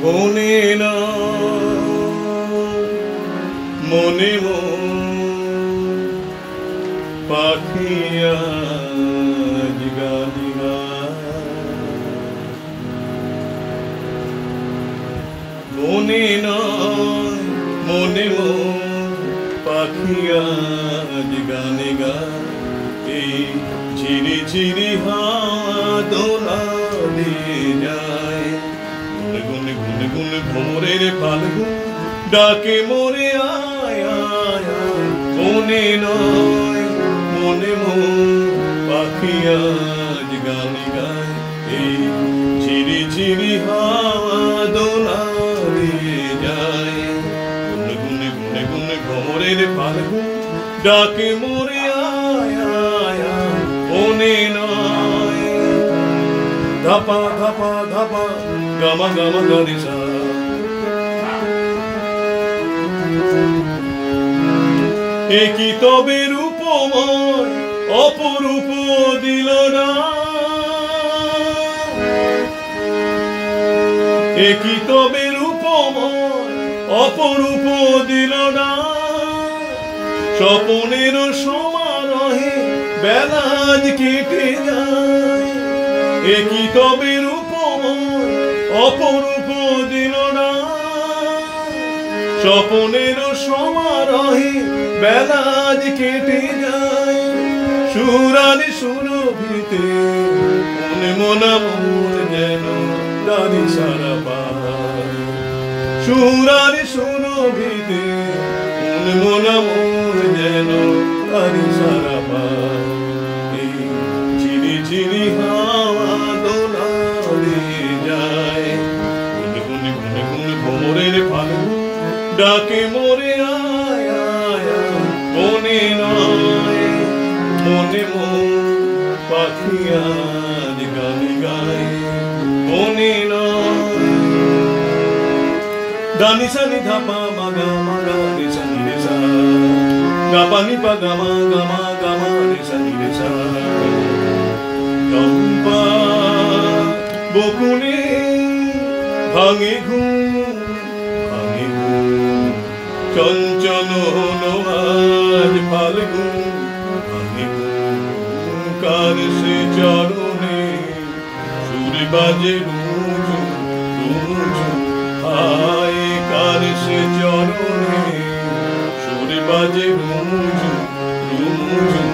বনে না মনে পাখি আজ গালি বনে নয় মনে পাখি আজ গানে গায় এই ঝিরি ঝিরি হাওয়া দোলা দিয়ে যায় গুনে গুনে গুনে ভোরের ফাল্গুন ডাকে মোরে আয় আয় আয় বনে নয় মনে পাখি আজ গানে গায় এই ঝিরি ঝিরি হাওয়া দোলা দিয়ে যায় গুনে গুনে গুনে গুনে ভোরের ফাল্গুন ডাকে মোরে আয় আয় আয় বনে নয় ধাপা ধাপা ধাপা গামা গামা গারিসা একই তবে রূপময় অপরূপ দিল না একই তবে রূপময় অপরূপ দিল না স্বপনের সমারোহে বেলা আজ কেটে যায় একই তবে রূপময় অপরূপ দিল না স্বপনের সমারোহে বেলা আজ কেটে যায় সুরারি সুরভিতে মনে মনা মন যেন দানি সারা পায় সুরারি সুরভিতে মনে মনা মন যেন দানি সারা পায় এই ঝিরি ঝিরি হাওয়া দোলা দিয়ে যায় গুনে গুনে গুনে গুনে ভোরের ফাল্গুন ডাকে মোরে আয় আয় আয় বনে নয় মনে পাখি আজ গানে গায় বনে নয় দানি সানি ধাপা মাগা মাগা রে সানি রে সা গাপানি পা গামা গামা গামা রে সানি রে সা চম্পা বকুনে ভাঙে ঘুম চঞ্চল হলো আজ ফাল্গুন কার সে চরণে সুর বাজে রুজু রুজু আয় কার সে চরণে সুর বাজে রুজু রুজু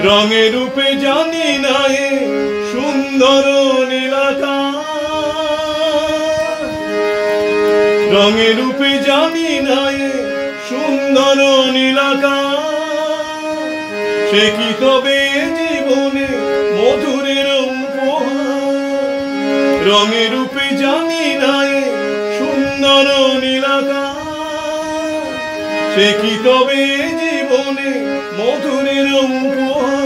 রঙে রূপে জানি না এ সুন্দর নীলাকাশ রঙে রূপে জানি না এ সুন্দর নীলাকাশ সে কি তবে জীবনে মধুরের উপহার রঙে রূপে জানি না এ সুন্দর নীলাকাশ সে কি তবে জীবনে মধুরের উপহার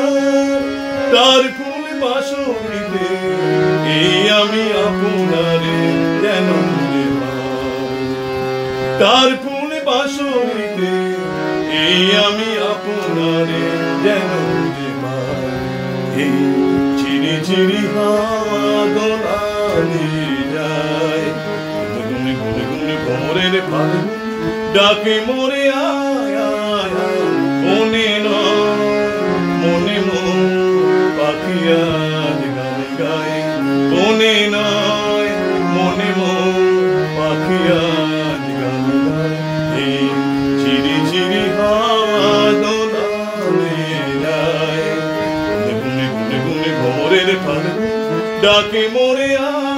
তার ফুল বাসরিতে এই আমি আপনারে যেন তার ফুল বাসরিতে এই আমি আপনারে যেন এই ঝিরি ঝিরি হাওয়া দোলা দিয়ে যায় গুনে গুনে গুনে ভোরের ফাল্গুন ডাকে মোরে আয় আয় আয় বনে নয় মনে পাখি আজ গানে গায় বনে নয় মনে পাখি আজ গানে গায় এই ঝিরি ঝিরি হাওয়া দোলা দিয়ে যায় গুনে গুনে গুনে ভোরের ফাল্গুন ডাকে মোরে আয়